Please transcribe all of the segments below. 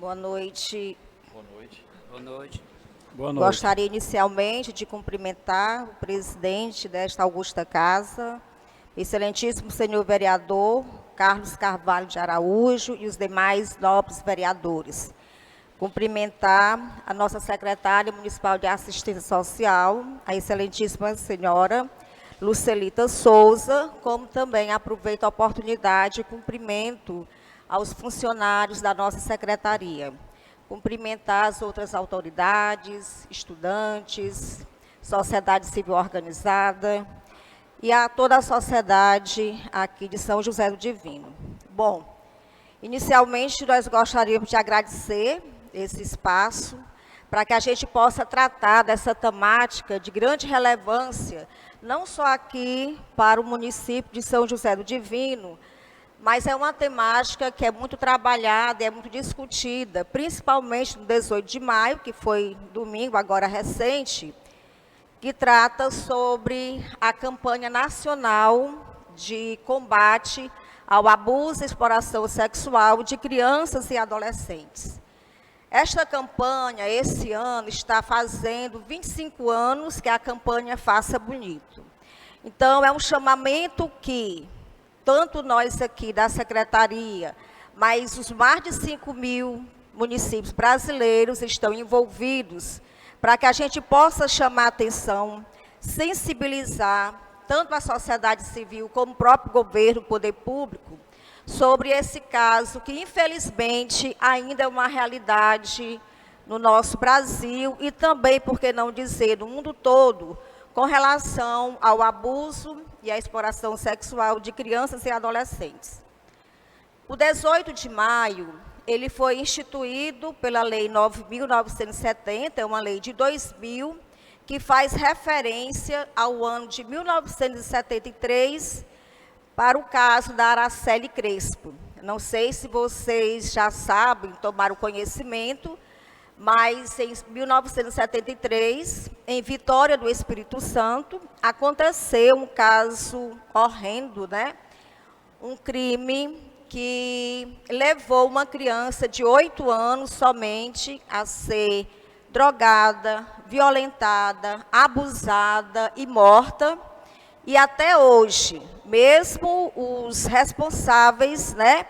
Boa noite. Boa noite. Boa noite. Boa noite. Gostaria inicialmente de cumprimentar o presidente desta augusta casa, excelentíssimo senhor vereador Carlos Carvalho de Araújo e os demais nobres vereadores. Cumprimentar a nossa secretária municipal de assistência social, a excelentíssima senhora Lucelita Souza, como também aproveito a oportunidade e cumprimento aos funcionários da nossa secretaria. Cumprimentar as outras autoridades, estudantes, sociedade civil organizada e a toda a sociedade aqui de São José do Divino. Bom, inicialmente nós gostaríamos de agradecer esse espaço para que a gente possa tratar dessa temática de grande relevância, não só aqui para o município de São José do Divino, mas é uma temática que é muito trabalhada, é muito discutida, principalmente no 18 de maio, que foi domingo, agora recente, que trata sobre a campanha nacional de combate ao abuso e exploração sexual de crianças e adolescentes. Esta campanha, esse ano, está fazendo 25 anos que a campanha Faça Bonito. Então, é um chamamento que tanto nós aqui da secretaria, mas os mais de 5.000 municípios brasileiros estão envolvidos para que a gente possa chamar a atenção, sensibilizar tanto a sociedade civil como o próprio governo, o poder público, sobre esse caso que, infelizmente, ainda é uma realidade no nosso Brasil e também, por que não dizer, no mundo todo, com relação ao abuso e à exploração sexual de crianças e adolescentes. O 18 de maio, ele foi instituído pela Lei 9.970, é uma lei de 2000, que faz referência ao ano de 1973, para o caso da Araceli Crespo. Não sei se vocês já sabem, tomaram conhecimento, mas em 1973, em Vitória do Espírito Santo, aconteceu um caso horrendo, né? Um crime que levou uma criança de 8 anos somente a ser drogada, violentada, abusada e morta. E até hoje, mesmo os responsáveis, né,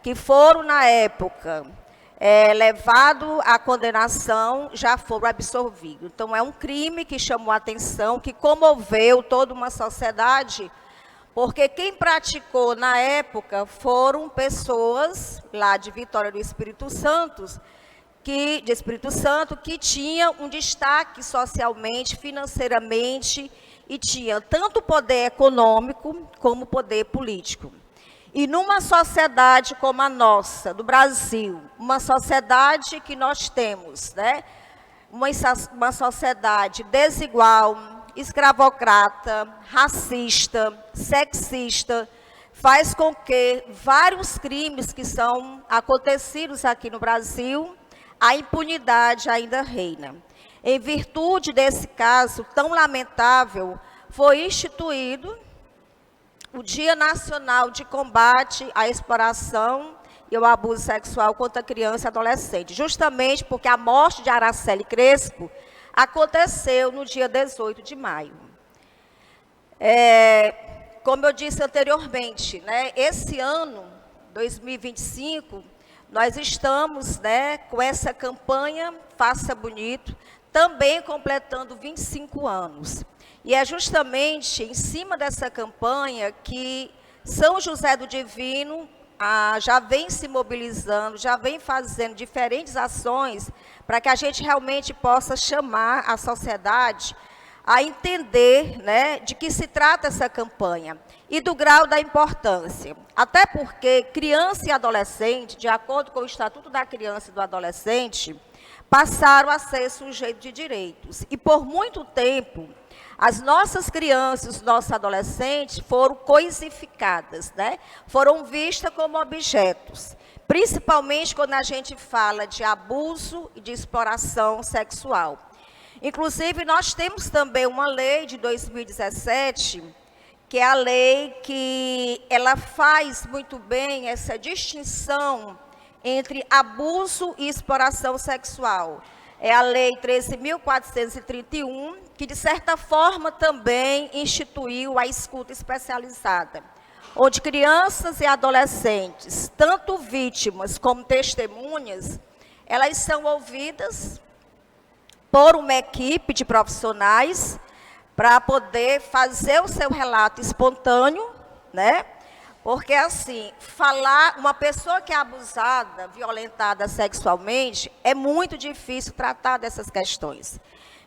que foram na época levado à condenação, já foram absolvidos. Então, é um crime que chamou a atenção, que comoveu toda uma sociedade, porque quem praticou na época foram pessoas lá de Vitória do Espírito Santo, que tinham um destaque socialmente, financeiramente, e tinha tanto poder econômico como poder político. E numa sociedade como a nossa, do Brasil, uma sociedade que nós temos, né? Uma sociedade desigual, escravocrata, racista, sexista, faz com que vários crimes que são acontecidos aqui no Brasil, a impunidade ainda reina. Em virtude desse caso tão lamentável, foi instituído o Dia Nacional de Combate à Exploração e ao Abuso Sexual contra Criança e Adolescente, justamente porque a morte de Araceli Crespo aconteceu no dia 18 de maio. Como eu disse anteriormente, né, esse ano, 2025, nós estamos, né, com essa campanha Faça Bonito, também completando 25 anos. E é justamente em cima dessa campanha que São José do Divino já vem se mobilizando, já vem fazendo diferentes ações para que a gente realmente possa chamar a sociedade a entender, né, de que se trata essa campanha e do grau da importância. Até porque criança e adolescente, de acordo com o Estatuto da Criança e do Adolescente, passaram a ser sujeitos de direitos. E por muito tempo, as nossas crianças, os nossos adolescentes foram coisificadas, né? Foram vistas como objetos, principalmente quando a gente fala de abuso e de exploração sexual. Inclusive, nós temos também uma lei de 2017, que é a lei que ela faz muito bem essa distinção entre abuso e exploração sexual. É a Lei 13.431, que, de certa forma, também instituiu a escuta especializada, onde crianças e adolescentes, tanto vítimas como testemunhas, elas são ouvidas por uma equipe de profissionais para poder fazer o seu relato espontâneo, né? Porque, assim, uma pessoa que é abusada, violentada sexualmente, é muito difícil tratar dessas questões.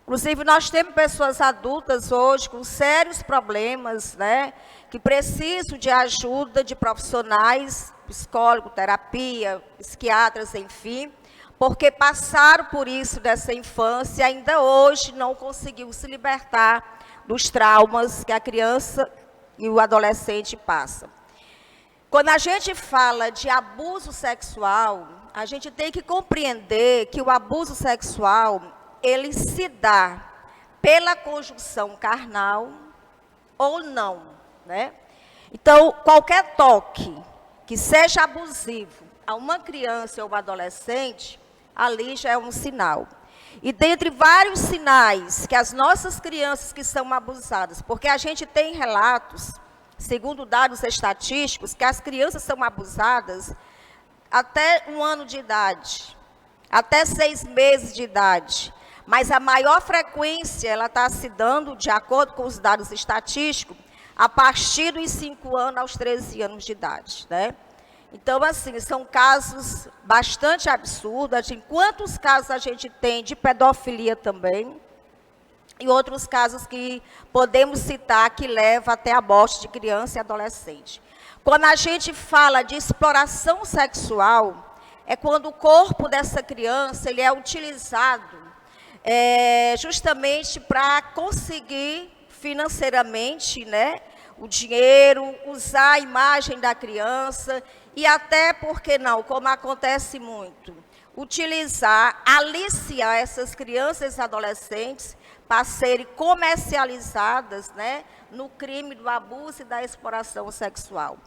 Inclusive, nós temos pessoas adultas hoje com sérios problemas, né, que precisam de ajuda de profissionais, psicólogo, terapia, psiquiatras, enfim, porque passaram por isso dessa infância e ainda hoje não conseguiu se libertar dos traumas que a criança e o adolescente passam. Quando a gente fala de abuso sexual, a gente tem que compreender que o abuso sexual, ele se dá pela conjunção carnal ou não, né? Então, qualquer toque que seja abusivo a uma criança ou um adolescente, ali já é um sinal. E dentre vários sinais que as nossas crianças que são abusadas, porque a gente tem relatos, segundo dados estatísticos, que as crianças são abusadas até 1 ano de idade, até 6 meses de idade. Mas a maior frequência, ela está se dando, de acordo com os dados estatísticos, a partir dos 5 anos aos 13 anos de idade, né? Então, assim, são casos bastante absurdos. Quantos casos a gente tem de pedofilia também, e outros casos que podemos citar que levam até a morte de criança e adolescente. Quando a gente fala de exploração sexual, é quando o corpo dessa criança ele é utilizado justamente para conseguir financeiramente, né, o dinheiro, usar a imagem da criança e até, por que não, como acontece muito, aliciar essas crianças e adolescentes para serem comercializadas, né, no crime do abuso e da exploração sexual.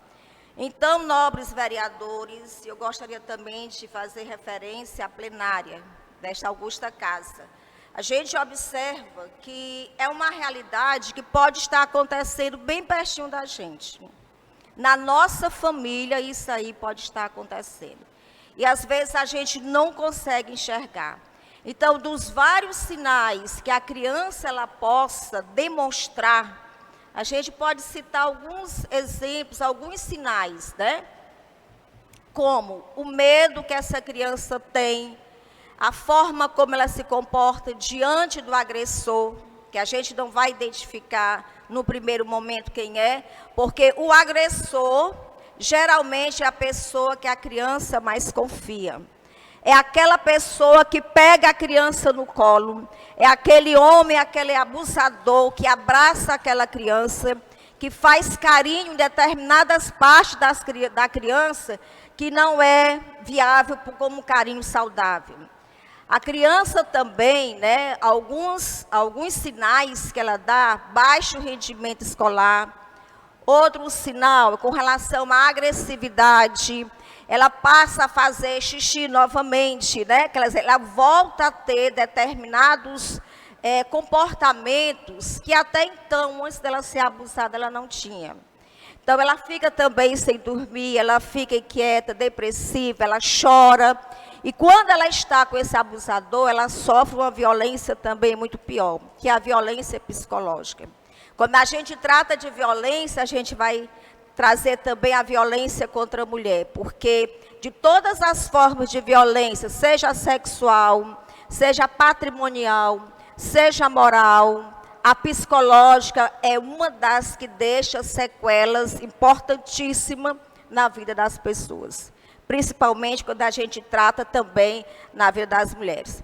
Então, nobres vereadores, eu gostaria também de fazer referência à plenária desta augusta casa. A gente observa que é uma realidade que pode estar acontecendo bem pertinho da gente. Na nossa família, isso aí pode estar acontecendo. E, às vezes, a gente não consegue enxergar. Então, dos vários sinais que a criança ela possa demonstrar, a gente pode citar alguns exemplos, alguns sinais, né? Como o medo que essa criança tem, a forma como ela se comporta diante do agressor, que a gente não vai identificar no primeiro momento quem é, porque o agressor geralmente é a pessoa que a criança mais confia. É aquela pessoa que pega a criança no colo, é aquele homem, aquele abusador que abraça aquela criança, que faz carinho em determinadas partes da criança que não é viável como carinho saudável. A criança também, né, alguns sinais que ela dá, baixo rendimento escolar. Outro sinal com relação à agressividade, ela passa a fazer xixi novamente, né? Ela volta a ter determinados comportamentos que até então, antes dela ser abusada, ela não tinha. Então, ela fica também sem dormir, ela fica inquieta, depressiva, ela chora. E quando ela está com esse abusador, ela sofre uma violência também muito pior, que é a violência psicológica. Quando a gente trata de violência, a gente vai trazer também a violência contra a mulher, porque de todas as formas de violência, seja sexual, seja patrimonial, seja moral, a psicológica é uma das que deixa sequelas importantíssimas na vida das pessoas, principalmente quando a gente trata também na vida das mulheres.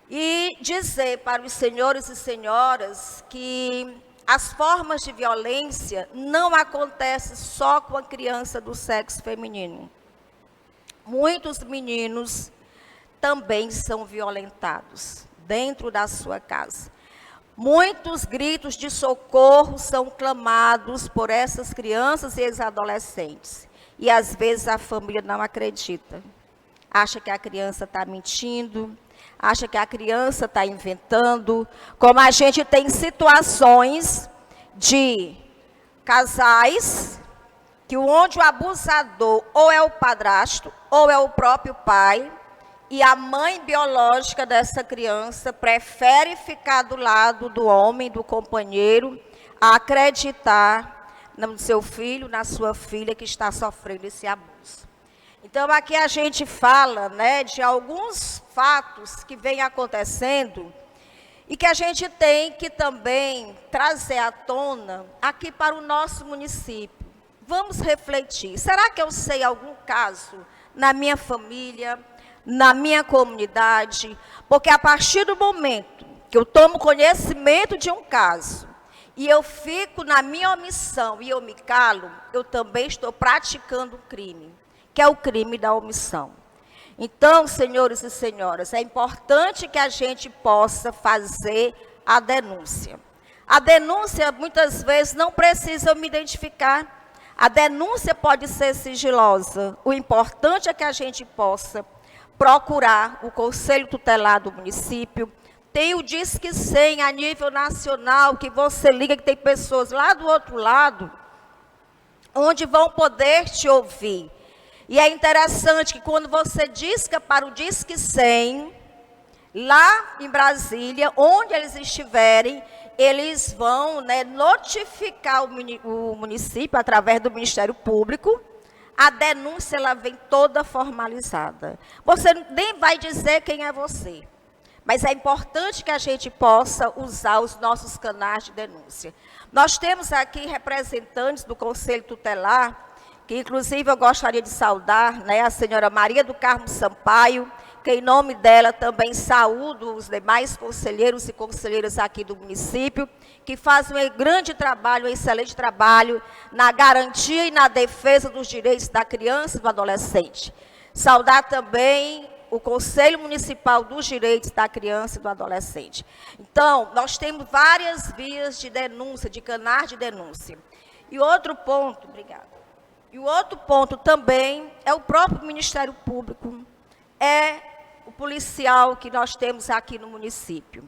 E dizer para os senhores e senhoras que as formas de violência não acontecem só com a criança do sexo feminino. Muitos meninos também são violentados dentro da sua casa. Muitos gritos de socorro são clamados por essas crianças e esses adolescentes. E às vezes a família não acredita. acha que a criança está mentindo, acha que a criança está inventando, como a gente tem situações de casais que onde o abusador ou é o padrasto ou é o próprio pai, e a mãe biológica dessa criança prefere ficar do lado do homem, do companheiro, a acreditar no seu filho, na sua filha que está sofrendo esse abuso. Então, aqui a gente fala, né, de alguns fatos que vêm acontecendo e que a gente tem que também trazer à tona aqui para o nosso município. Vamos refletir. Será que eu sei algum caso na minha família, na minha comunidade? Porque a partir do momento que eu tomo conhecimento de um caso e eu fico na minha omissão e eu me calo, eu também estou praticando um crime, que é o crime da omissão. Então, senhores e senhoras, é importante que a gente possa fazer a denúncia. A denúncia, muitas vezes, não precisa eu me identificar. A denúncia pode ser sigilosa. O importante é que a gente possa procurar o Conselho Tutelar do município. Tem o Disque 100 a nível nacional, que você liga, que tem pessoas lá do outro lado, onde vão poder te ouvir. E é interessante que quando você disca para o Disque 100, lá em Brasília, onde eles estiverem, eles vão, né, notificar o município, através do Ministério Público. A denúncia ela vem toda formalizada. Você nem vai dizer quem é você, mas é importante que a gente possa usar os nossos canais de denúncia. Nós temos aqui representantes do Conselho Tutelar, que inclusive eu gostaria de saudar, né, a senhora Maria do Carmo Sampaio, que em nome dela também saúdo os demais conselheiros e conselheiras aqui do município, que fazem um grande trabalho, um excelente trabalho na garantia e na defesa dos direitos da criança e do adolescente. Saudar também o Conselho Municipal dos Direitos da Criança e do Adolescente. Então, nós temos várias vias de denúncia, de canais de denúncia. E outro ponto, obrigada. E o outro ponto também é o próprio Ministério Público, é o policial que nós temos aqui no município.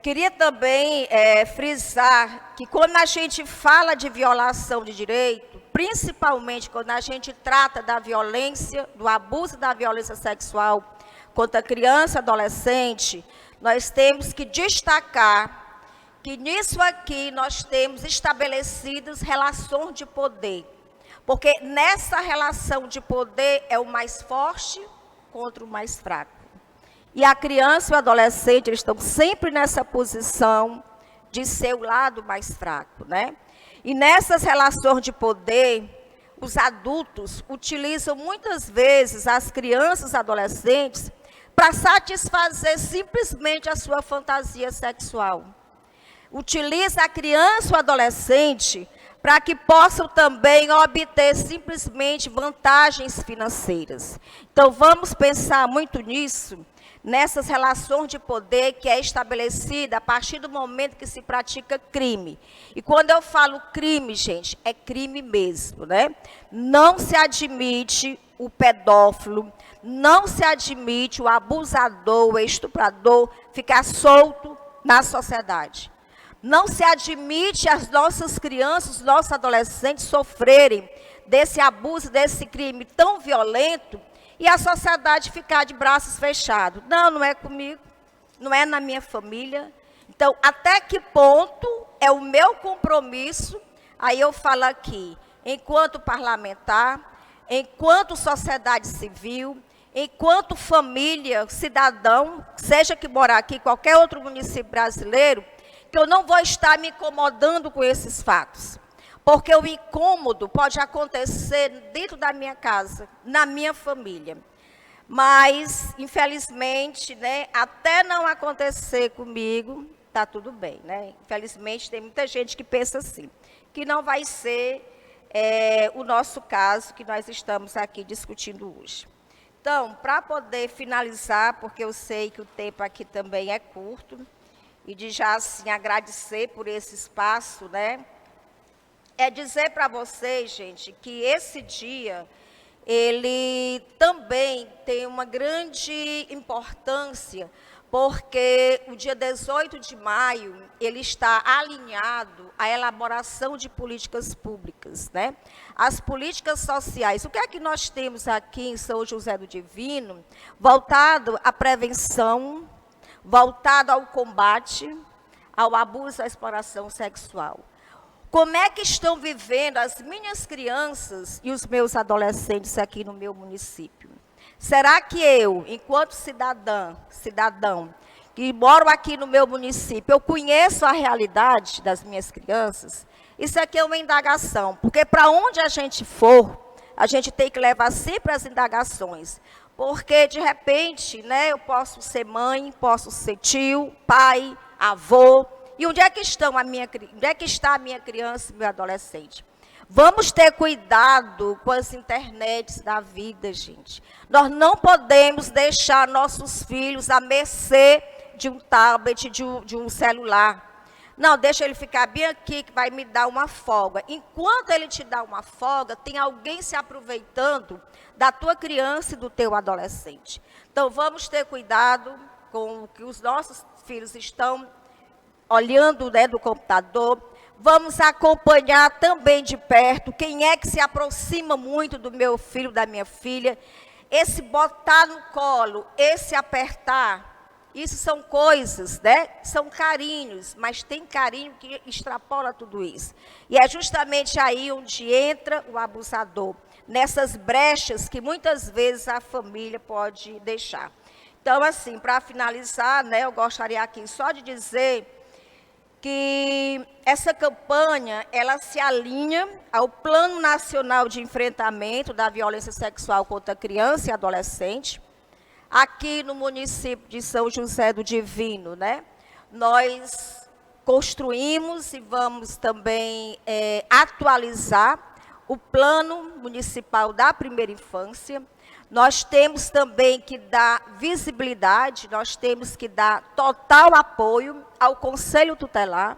Queria também frisar que quando a gente fala de violação de direito, principalmente quando a gente trata da violência, do abuso da violência sexual contra criança e adolescente, nós temos que destacar que nisso aqui nós temos estabelecidas relações de poder. Porque nessa relação de poder é o mais forte contra o mais fraco. E a criança e o adolescente eles estão sempre nessa posição de ser o lado mais fraco, né? E nessas relações de poder, os adultos utilizam muitas vezes as crianças e adolescentes para satisfazer simplesmente a sua fantasia sexual. Utiliza a criança ou adolescente para que possam também obter simplesmente vantagens financeiras. Então, vamos pensar muito nisso, nessas relações de poder que é estabelecida a partir do momento que se pratica crime. E quando eu falo crime, gente, é crime mesmo, né? Não se admite o pedófilo, não se admite o abusador, o estuprador ficar solto na sociedade. Não se admite as nossas crianças, os nossos adolescentes sofrerem desse abuso, desse crime tão violento e a sociedade ficar de braços fechados. Não, não é comigo, não é na minha família. Então, até que ponto é o meu compromisso? Aí eu falo aqui, enquanto parlamentar, enquanto sociedade civil, enquanto família, cidadão, seja que morar aqui, qualquer outro município brasileiro, que eu não vou estar me incomodando com esses fatos. Porque o incômodo pode acontecer dentro da minha casa, na minha família. Mas, infelizmente, né, até não acontecer comigo, está tudo bem. Né? Infelizmente, tem muita gente que pensa assim, que não vai ser o nosso caso que nós estamos aqui discutindo hoje. Então, para poder finalizar, porque eu sei que o tempo aqui também é curto, e de já assim agradecer por esse espaço, né? É dizer para vocês, gente, que esse dia, ele também tem uma grande importância, porque o dia 18 de maio, ele está alinhado à elaboração de políticas públicas, né? As políticas sociais. O que é que nós temos aqui em São José do Divino? Voltado à prevenção, voltado ao combate, ao abuso e à exploração sexual. Como é que estão vivendo as minhas crianças e os meus adolescentes aqui no meu município? Será que eu, enquanto cidadão, que moro aqui no meu município, eu conheço a realidade das minhas crianças? Isso aqui é uma indagação, porque para onde a gente for, a gente tem que levar sempre as indagações. Porque, de repente, né, eu posso ser mãe, posso ser tio, pai, avô. E onde é que está a minha criança e meu adolescente? Vamos ter cuidado com as internets da vida, gente. Nós não podemos deixar nossos filhos à mercê de um tablet, de um celular. Não, deixa ele ficar bem aqui que vai me dar uma folga. Enquanto ele te dá uma folga, tem alguém se aproveitando da tua criança e do teu adolescente. Então, vamos ter cuidado com o que os nossos filhos estão olhando, né, do computador. Vamos acompanhar também de perto quem é que se aproxima muito do meu filho, da minha filha. Esse botar no colo, esse apertar, isso são coisas, né? São carinhos, mas tem carinho que extrapola tudo isso. E é justamente aí onde entra o abusador, nessas brechas que muitas vezes a família pode deixar. Então, assim, para finalizar, né, eu gostaria aqui só de dizer que essa campanha, ela se alinha ao Plano Nacional de Enfrentamento da Violência Sexual contra Criança e Adolescente. Aqui no município de São José do Divino, né, nós construímos e vamos também atualizar o Plano Municipal da Primeira Infância. Nós temos também que dar visibilidade, nós temos que dar total apoio ao Conselho Tutelar,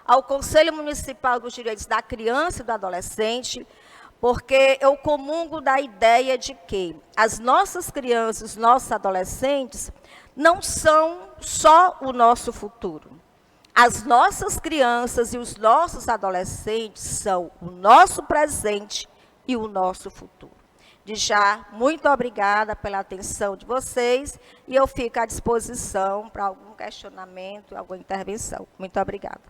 ao Conselho Municipal dos Direitos da Criança e do Adolescente, porque eu comungo da ideia de que as nossas crianças, os nossos adolescentes, não são só o nosso futuro. As nossas crianças e os nossos adolescentes são o nosso presente e o nosso futuro. De já, muito obrigada pela atenção de vocês e eu fico à disposição para algum questionamento, alguma intervenção. Muito obrigada.